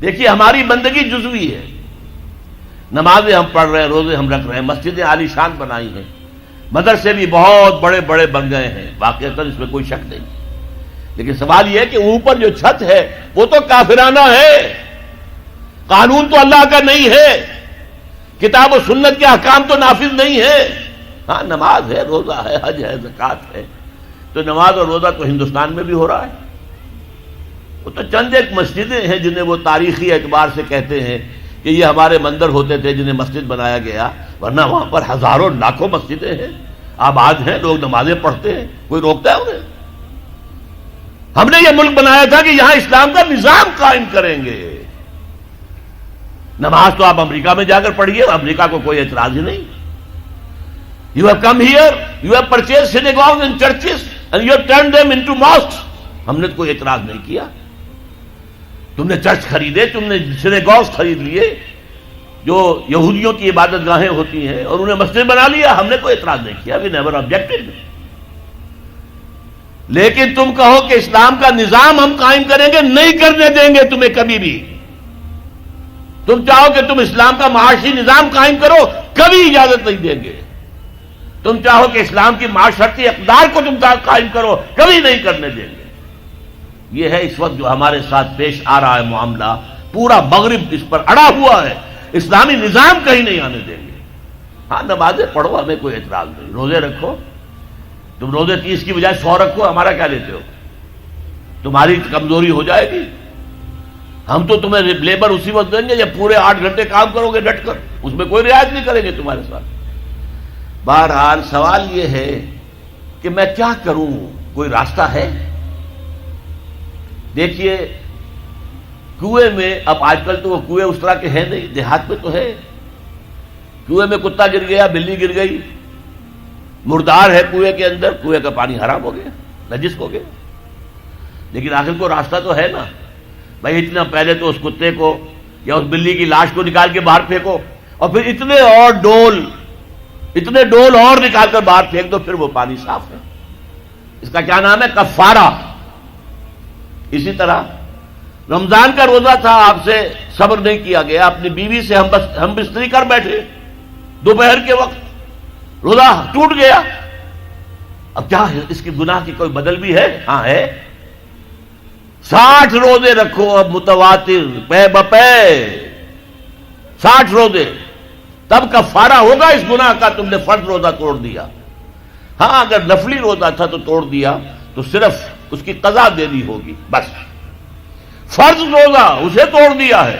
دیکھیے ہماری بندگی جزوی ہے، نمازیں ہم پڑھ رہے ہیں، روزے ہم رکھ رہے ہیں، مسجدیں عالی شان بنائی ہیں، مدرسے بھی بہت بڑے بڑے بن گئے ہیں، واقعتاً اس میں کوئی شک نہیں، لیکن سوال یہ ہے کہ اوپر جو چھت ہے وہ تو کافرانہ ہے، قانون تو اللہ کا نہیں ہے، کتاب و سنت کے احکام تو نافذ نہیں ہے۔ ہاں نماز ہے، روزہ ہے، حج ہے، زکوٰۃ ہے، تو نماز اور روزہ تو ہندوستان میں بھی ہو رہا ہے، وہ تو چند ایک مسجدیں ہیں جنہیں وہ تاریخی اعتبار سے کہتے ہیں کہ یہ ہمارے مندر ہوتے تھے جنہیں مسجد بنایا گیا، ورنہ وہاں پر ہزاروں لاکھوں مسجدیں ہیں، آباد ہیں، لوگ نمازیں پڑھتے ہیں، کوئی روکتا ہے انہیں؟ ہم نے یہ ملک بنایا تھا کہ یہاں اسلام کا نظام قائم کریں گے۔ نماز تو آپ امریکہ میں جا کر پڑھیے، امریکہ کو کوئی اعتراض ہی نہیں۔ You have come here, you have purchased synagogues and churches and you have turned them into mosques. ہم نے کوئی اعتراض نہیں کیا، تم نے چرچ خریدے، تم نے سینیگوگز خرید لیے جو یہودیوں کی عبادت گاہیں ہوتی ہیں، اور انہیں مسجد بنا لیا، ہم نے کوئی اعتراض نہیں کیا، we never objected۔ لیکن تم کہو کہ اسلام کا نظام ہم قائم کریں گے، نہیں کرنے دیں گے تمہیں کبھی بھی۔ تم چاہو کہ تم اسلام کا معاشی نظام قائم کرو، کبھی اجازت نہیں دیں گے۔ تم چاہو کہ اسلام کی معاشرتی اقدار کو تم قائم کرو، کبھی نہیں کرنے دیں گے۔ یہ ہے اس وقت جو ہمارے ساتھ پیش آ رہا ہے معاملہ، پورا مغرب اس پر اڑا ہوا ہے، اسلامی نظام کہیں نہیں آنے دیں گے۔ ہاں نمازیں پڑھو، ہمیں کوئی اعتراض نہیں، روزے رکھو، تم روزے 30 کی بجائے 100 رکھو، ہمارا کیا لیتے ہو؟ تمہاری کمزوری ہو جائے گی، ہم تو تمہیں لیبر اسی وقت دیں گے جب پورے 8 گھنٹے کام کرو گے ڈٹ کر، اس میں کوئی رعایت نہیں کریں گے تمہارے ساتھ۔ بہرحال سوال یہ ہے کہ میں کیا کروں، کوئی راستہ ہے؟ دیکھیے کنویں میں، اب آج کل تو وہ کنویں اس طرح کے ہیں نہیں، دیہات میں تو ہے، کنویں میں کتا گر گیا، بلی گر گئی، مردار ہے کنویں کے اندر، کنویں کا پانی حرام ہو گیا، نجس ہو گیا، لیکن آخر کو راستہ تو ہے نا بھائی، اتنا پہلے تو اس کتے کو یا اس بلی کی لاش کو نکال کے باہر پھینکو، اور پھر اتنے ڈول اور نکال کر باہر پھینک دو، پھر وہ پانی صاف ہے۔ اس کا کیا نام ہے؟ کفارہ۔ اسی طرح رمضان کا روزہ تھا، آپ سے صبر نہیں کیا گیا، اپنی بیوی سے ہم بستری کر بیٹھے دوپہر کے وقت، روزہ ٹوٹ گیا، اب کیا ہے؟ اس کی گناہ کی کوئی بدل بھی ہے؟ ہاں ہے، 60 روزے رکھو اب متواتر پے بپے، 60 روزے، تب کفارہ ہوگا اس گناہ کا، تم نے فرض روزہ توڑ دیا۔ ہاں اگر نفلی روزہ تھا تو توڑ دیا تو صرف اس کی قضا دینی ہوگی بس، فرض روزہ اسے توڑ دیا ہے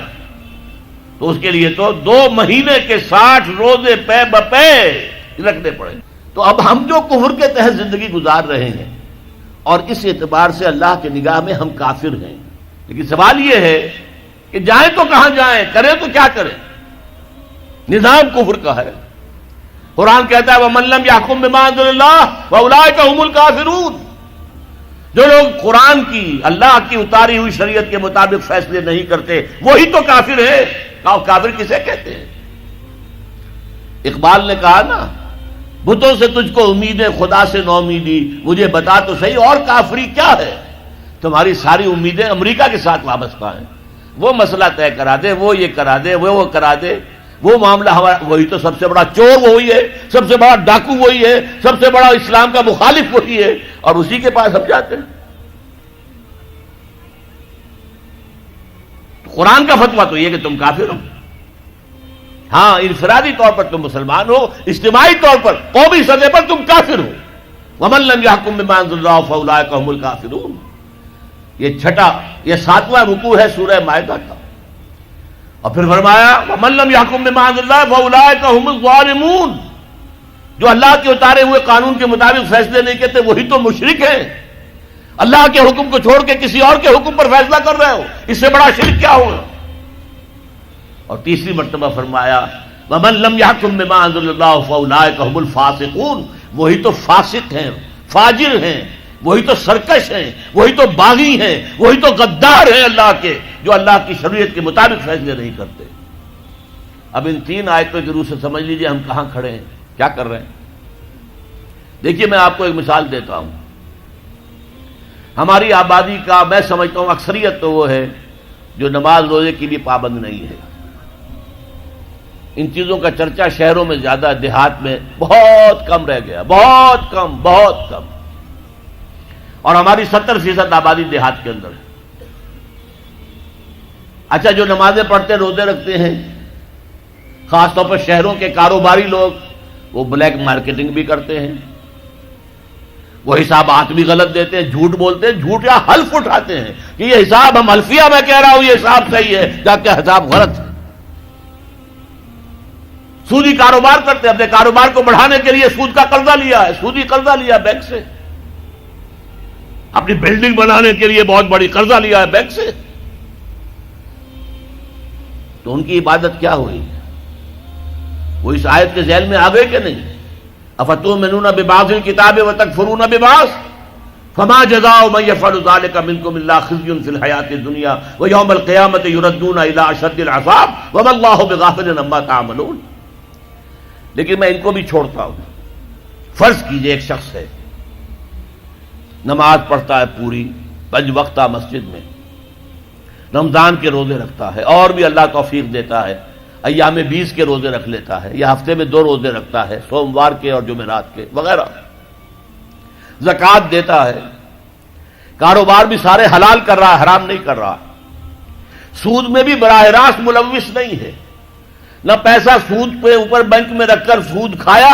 تو اس کے لیے تو 2 مہینے کے 60 روزے پے بپے رکھنے پڑے۔ تو اب ہم جو کفر کے تحت زندگی گزار رہے ہیں، اور اس اعتبار سے اللہ کی نگاہ میں ہم کافر ہیں، لیکن سوال یہ ہے کہ جائیں تو کہاں جائیں، کریں تو کیا کریں؟ نظام کفر کا ہے، قرآن کہتا ہے وَمَن لَّمْ يَحْكُم بِمَا أَنزَلَ اللَّهُ فَأُولَٰئِكَ هُمُ الْكَافِرُونَ۔ جو لوگ قرآن کی، اللہ کی اتاری ہوئی شریعت کے مطابق فیصلے نہیں کرتے، وہی تو کافر ہے۔ کافر کسے کہتے ہیں؟ اقبال نے کہا نا، بتوں سے تجھ کو امید ہے، خدا سے نو امیدی، مجھے بتا تو صحیح اور کافری کیا ہے؟ تمہاری ساری امیدیں امریکہ کے ساتھ وابستہ ہیں، وہ مسئلہ طے کرا دے، وہ یہ کرا دے، وہ کرا دے، وہ معاملہ ہمارا، وہی تو سب سے بڑا چور وہی ہے، سب سے بڑا ڈاکو وہی ہے، سب سے بڑا اسلام کا مخالف وہی ہے، اور اسی کے پاس ہم جاتے ہیں۔ قرآن کا فتویٰ تو یہ کہ تم کافر ہو۔ ہاں انفرادی طور پر تم مسلمان ہو، اجتماعی طور پر قومی سطح پر تم کافر ہو۔ وَمَن لَّمْ يَحْكُم بِمَا أَنزَلَ اللَّهُ فَأُولَٰئِكَ هُمُ الْكَافِرُونَ۔ یہ 7واں رکوع ہے سورہ مائدہ کا، اور پھر فرمایا وَمَن لَّمْ يَحْكُم بِمَا أَنزَلَ اللَّهُ فَأُولَٰئِكَ هُمُ الظَّالِمُونَ۔ جو اللہ کے اتارے ہوئے قانون کے مطابق فیصلے نہیں کرتے وہی تو مشرک ہیں، اللہ کے حکم کو چھوڑ کے کسی اور کے حکم پر فیصلہ کر رہے ہو، اس سے بڑا شرک کیا ہوگا؟ اور تیسری مرتبہ فرمایا وَمَن لَّمْ يَحْكُم بِمَا أَنزَلَ اللَّهُ فَأُولَٰئِكَ هُمُ الْفَاسِقُونَ۔ وہی تو فاسق ہیں، فاجر ہیں، وہی تو سرکش ہیں، وہی تو باغی ہیں، وہی تو غدار ہیں اللہ کے، جو اللہ کی شریعت کے مطابق فیصلے نہیں کرتے۔ اب ان 3 آیتوں کی روح سے سمجھ لیجئے ہم کہاں کھڑے ہیں، کیا کر رہے ہیں۔ دیکھیے میں آپ کو ایک مثال دیتا ہوں، ہماری آبادی کا میں سمجھتا ہوں اکثریت تو وہ ہے جو نماز روزے کے لیے پابند نہیں ہے. ان چیزوں کا چرچا شہروں میں زیادہ، دیہات میں بہت کم رہ گیا، بہت کم، بہت کم. اور ہماری 70% آبادی دیہات کے اندر ہے. اچھا، جو نمازیں پڑھتے روزے رکھتے ہیں، خاص طور پر شہروں کے کاروباری لوگ، وہ بلیک مارکیٹنگ بھی کرتے ہیں، وہ حسابات بھی غلط دیتے ہیں، جھوٹ بولتے ہیں، جھوٹ یا حلف اٹھاتے ہیں کہ یہ حساب ہم حلفیہ میں کہہ رہا ہوں یہ حساب صحیح ہے، جبکہ حساب غلط ہے. سودی کاروبار کرتے ہیں، اپنے کاروبار کو بڑھانے کے لیے سود کا قرضہ لیا ہے، سودی قرضہ لیا بینک سے، اپنی بلڈنگ بنانے کے لیے بہت بڑی قرضہ لیا ہے بینک سے. تو ان کی عبادت کیا ہوئی؟ وہ اس آیت کے ذیل میں آ گئے کہ نہیں؟ افتؤمنون ببعض الکتاب وتکفرون ببعض فما جزاء من يفعل ذلك منكم الا خزي في الحياة الدنيا ويوم القيامة يردون الى اشد العذاب وما الله بغافل عما تعملون. لیکن میں ان کو بھی چھوڑتا ہوں. فرض کیجئے ایک شخص ہے، نماز پڑھتا ہے پوری 5 وقتہ مسجد میں، رمضان کے روزے رکھتا ہے، اور بھی اللہ توفیق دیتا ہے ایام 20 کے روزے رکھ لیتا ہے، یا ہفتے میں 2 روزے رکھتا ہے، سوموار کے اور جمعرات کے وغیرہ، زکوٰۃ دیتا ہے، کاروبار بھی سارے حلال کر رہا ہے، حرام نہیں کر رہا، سود میں بھی براہ راست ملوث نہیں ہے، نہ پیسہ سود پہ اوپر بینک میں رکھ کر سود کھایا،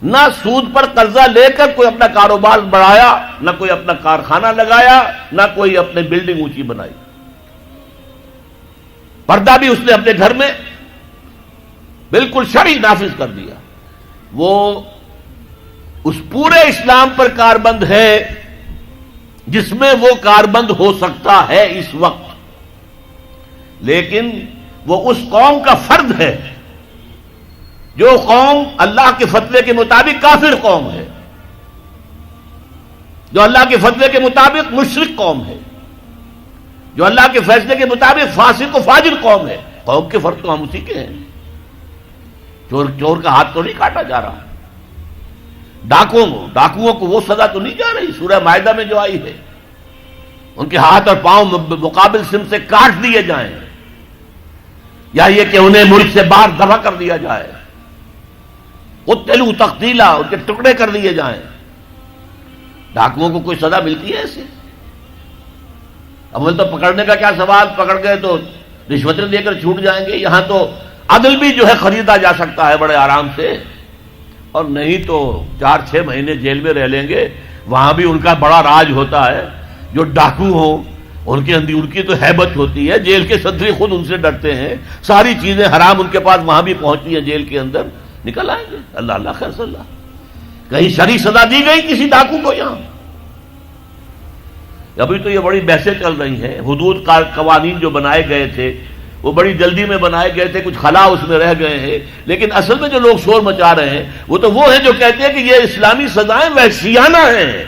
نہ سود پر قرضہ لے کر کوئی اپنا کاروبار بڑھایا، نہ کوئی اپنا کارخانہ لگایا، نہ کوئی اپنی بلڈنگ اونچی بنائی. پردہ بھی اس نے اپنے گھر میں بالکل شرعی نافذ کر دیا. وہ اس پورے اسلام پر کاربند ہے جس میں وہ کاربند ہو سکتا ہے اس وقت، لیکن وہ اس قوم کا فرد ہے جو قوم اللہ کے فتوے کے مطابق کافر قوم ہے، جو اللہ کے فتوے کے مطابق مشرک قوم ہے، جو اللہ کے فیصلے کے مطابق فاسق و فاجر قوم ہے. قوم کے فرد تو ہم اسی کے ہیں. چور کا ہاتھ تو نہیں کاٹا جا رہا، ڈاکوؤں کو وہ سزا تو نہیں جا رہی سورہ مائدہ میں جو آئی ہے، ان کے ہاتھ اور پاؤں مقابل سم سے کاٹ دیے جائیں، یا یہ کہ انہیں ملک سے باہر دفع کر دیا جائے، قتلوا تقتیلا، ان کے ٹکڑے کر دیے جائیں. ڈاکوؤں کو کوئی سزا ملتی ہے ایسے؟ اول تو پکڑنے کا کیا سوال، پکڑ گئے تو رشوتیں دے کر چھوٹ جائیں گے. یہاں تو عدل بھی جو ہے خریدا جا سکتا ہے بڑے آرام سے، اور نہیں تو 4-6 مہینے جیل میں رہ لیں گے. وہاں بھی ان کا بڑا راج ہوتا ہے. جو ڈاکو ہوں ان کی تو ہیبت ہوتی ہے، جیل کے صدری خود ان سے ڈرتے ہیں، ساری چیزیں حرام ان کے پاس وہاں بھی پہنچتی ہیں، جیل کے اندر نکل آئیں گے. اللہ اللہ خیر صلی اللہ. کہیں شرعی سزا دی گئی کسی ڈاکو کو؟ یہاں ابھی تو یہ بڑی بحثیں چل رہی ہیں. حدود قوانین جو بنائے گئے تھے وہ بڑی جلدی میں بنائے گئے تھے، کچھ خلا اس میں رہ گئے ہیں، لیکن اصل میں جو لوگ شور مچا رہے ہیں وہ ہیں جو کہتے ہیں کہ یہ اسلامی سزائیں وحشیانہ ہیں.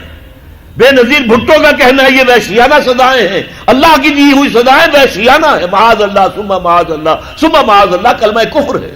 بے نظیر بھٹو کا کہنا ہے یہ وحشیانہ سزائیں ہیں، اللہ کی دی ہوئی سزائیں وحشیانہ ہیں. معاذ اللہ ثم معاذ اللہ ثم معاذ اللہ کلمہ کفر ہے.